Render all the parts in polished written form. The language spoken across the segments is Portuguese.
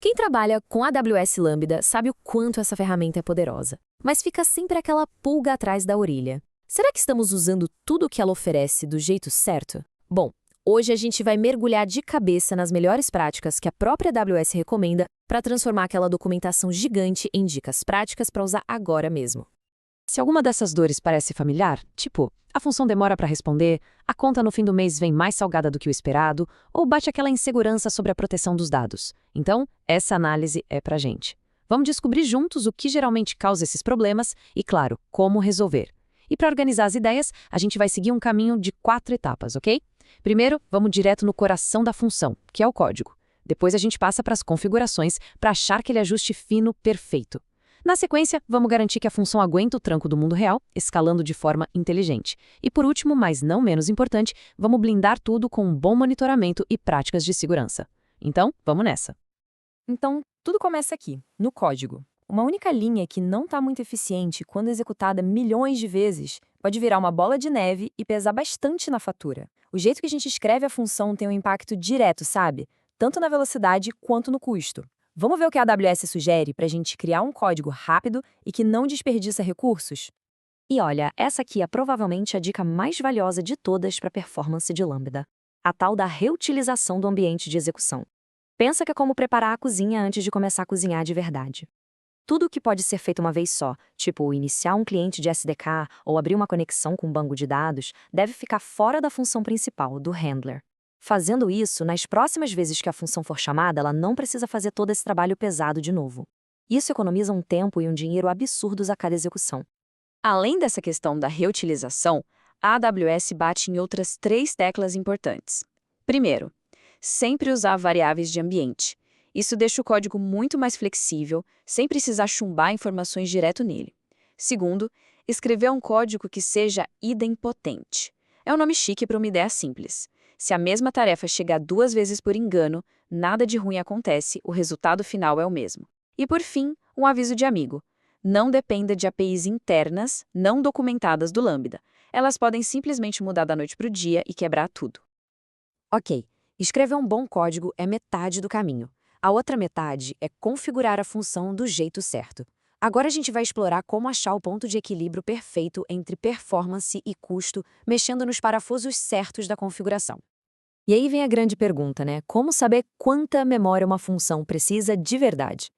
Quem trabalha com AWS Lambda sabe o quanto essa ferramenta é poderosa, mas fica sempre aquela pulga atrás da orelha. Será que estamos usando tudo o que ela oferece do jeito certo? Bom, hoje a gente vai mergulhar de cabeça nas melhores práticas que a própria AWS recomenda para transformar aquela documentação gigante em dicas práticas para usar agora mesmo. Se alguma dessas dores parece familiar, tipo, a função demora para responder, a conta no fim do mês vem mais salgada do que o esperado, ou bate aquela insegurança sobre a proteção dos dados, então, essa análise é pra gente. Vamos descobrir juntos o que geralmente causa esses problemas e, claro, como resolver. E para organizar as ideias, a gente vai seguir um caminho de 4 etapas, ok? Primeiro, vamos direto no coração da função, que é o código. Depois a gente passa para as configurações para achar aquele ajuste fino perfeito. Na sequência, vamos garantir que a função aguenta o tranco do mundo real, escalando de forma inteligente. E por último, mas não menos importante, vamos blindar tudo com um bom monitoramento e práticas de segurança. Então, vamos nessa. Então, tudo começa aqui, no código. Uma única linha que não está muito eficiente, quando executada milhões de vezes, pode virar uma bola de neve e pesar bastante na fatura. O jeito que a gente escreve a função tem um impacto direto, sabe? Tanto na velocidade quanto no custo. Vamos ver o que a AWS sugere para a gente criar um código rápido e que não desperdiça recursos? E olha, essa aqui é provavelmente a dica mais valiosa de todas para a performance de Lambda. A tal da reutilização do ambiente de execução. Pensa que é como preparar a cozinha antes de começar a cozinhar de verdade. Tudo o que pode ser feito uma vez só, tipo iniciar um cliente de SDK ou abrir uma conexão com um banco de dados, deve ficar fora da função principal, do handler. Fazendo isso, nas próximas vezes que a função for chamada, ela não precisa fazer todo esse trabalho pesado de novo. Isso economiza um tempo e um dinheiro absurdos a cada execução. Além dessa questão da reutilização, a AWS bate em outras 3 teclas importantes. Primeiro, sempre usar variáveis de ambiente. Isso deixa o código muito mais flexível, sem precisar chumbar informações direto nele. Segundo, escrever um código que seja idempotente. É um nome chique para uma ideia simples. Se a mesma tarefa chegar 2 vezes por engano, nada de ruim acontece, o resultado final é o mesmo. E por fim, um aviso de amigo. Não dependa de APIs internas, não documentadas do Lambda. Elas podem simplesmente mudar da noite para o dia e quebrar tudo. Ok, escrever um bom código é metade do caminho. A outra metade é configurar a função do jeito certo. Agora a gente vai explorar como achar o ponto de equilíbrio perfeito entre performance e custo, mexendo nos parafusos certos da configuração. E aí vem a grande pergunta, né? Como saber quanta memória uma função precisa de verdade?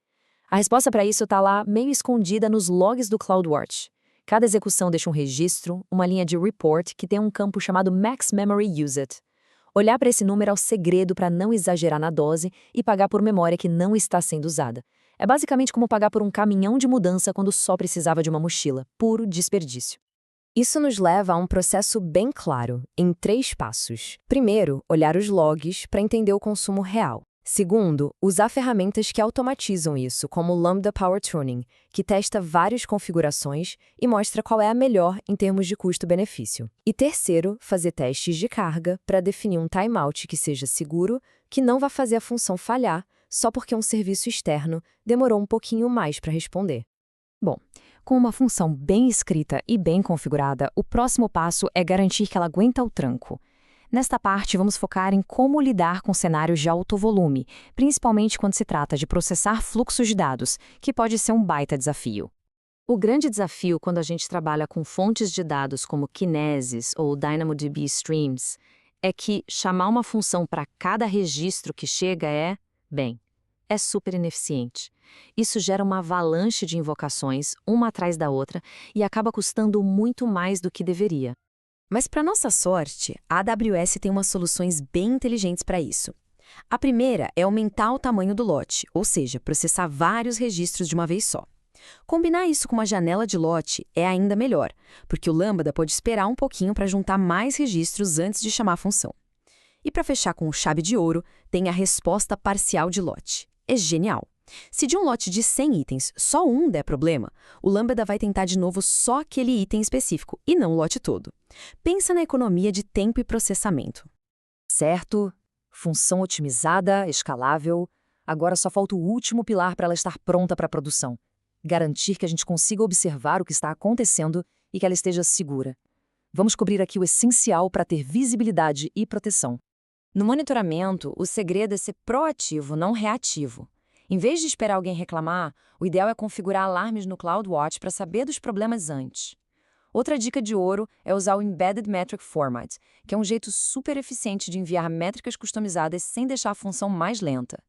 A resposta para isso está lá meio escondida nos logs do CloudWatch. Cada execução deixa um registro, uma linha de report que tem um campo chamado Max Memory Used. Olhar para esse número é o segredo para não exagerar na dose e pagar por memória que não está sendo usada. É basicamente como pagar por um caminhão de mudança quando só precisava de uma mochila. Puro desperdício. Isso nos leva a um processo bem claro, em 3 passos. Primeiro, olhar os logs para entender o consumo real. Segundo, usar ferramentas que automatizam isso, como o Lambda Power Tuning, que testa várias configurações e mostra qual é a melhor em termos de custo-benefício. E terceiro, fazer testes de carga para definir um timeout que seja seguro, que não vá fazer a função falhar, só porque um serviço externo demorou um pouquinho mais para responder. Bom, com uma função bem escrita e bem configurada, o próximo passo é garantir que ela aguenta o tranco. Nesta parte, vamos focar em como lidar com cenários de alto volume, principalmente quando se trata de processar fluxos de dados, que pode ser um baita desafio. O grande desafio quando a gente trabalha com fontes de dados como Kinesis ou DynamoDB Streams é que chamar uma função para cada registro que chega é super ineficiente. Isso gera uma avalanche de invocações, uma atrás da outra, e acaba custando muito mais do que deveria. Mas, para nossa sorte, a AWS tem umas soluções bem inteligentes para isso. A primeira é aumentar o tamanho do lote, ou seja, processar vários registros de uma vez só. Combinar isso com uma janela de lote é ainda melhor, porque o Lambda pode esperar um pouquinho para juntar mais registros antes de chamar a função. E para fechar com chave de ouro, tem a resposta parcial de lote. É genial! Se de um lote de 100 itens só um der problema, o Lambda vai tentar de novo só aquele item específico e não o lote todo. Pensa na economia de tempo e processamento. Certo, função otimizada, escalável. Agora só falta o último pilar para ela estar pronta para a produção. Garantir que a gente consiga observar o que está acontecendo e que ela esteja segura. Vamos cobrir aqui o essencial para ter visibilidade e proteção. No monitoramento, o segredo é ser proativo, não reativo. Em vez de esperar alguém reclamar, o ideal é configurar alarmes no CloudWatch para saber dos problemas antes. Outra dica de ouro é usar o Embedded Metric Format, que é um jeito super eficiente de enviar métricas customizadas sem deixar a função mais lenta.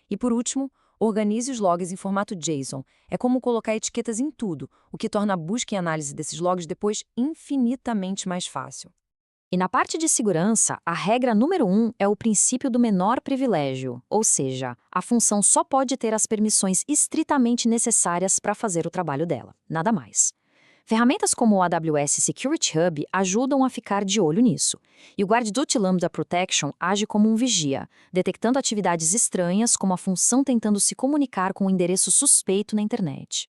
E por último, organize os logs em formato JSON. É como colocar etiquetas em tudo, o que torna a busca e análise desses logs depois infinitamente mais fácil. E na parte de segurança, a regra número 1 é o princípio do menor privilégio, ou seja, a função só pode ter as permissões estritamente necessárias para fazer o trabalho dela, nada mais. Ferramentas como o AWS Security Hub ajudam a ficar de olho nisso. E o Guard Duty Lambda Protection age como um vigia, detectando atividades estranhas como a função tentando se comunicar com um endereço suspeito na internet.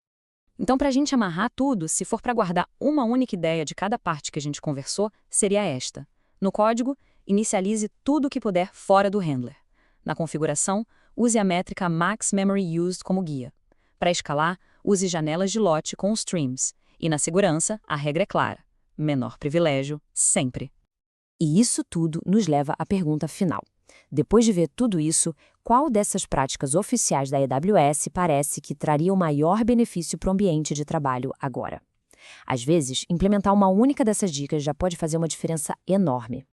Então, para a gente amarrar tudo, se for para guardar uma única ideia de cada parte que a gente conversou, seria esta. No código, inicialize tudo o que puder fora do handler. Na configuração, use a métrica Max Memory Used como guia. Para escalar, use janelas de lote com os streams. E na segurança, a regra é clara. Menor privilégio, sempre. E isso tudo nos leva à pergunta final. Depois de ver tudo isso, qual dessas práticas oficiais da AWS parece que traria o maior benefício para o ambiente de trabalho agora? Às vezes, implementar uma única dessas dicas já pode fazer uma diferença enorme.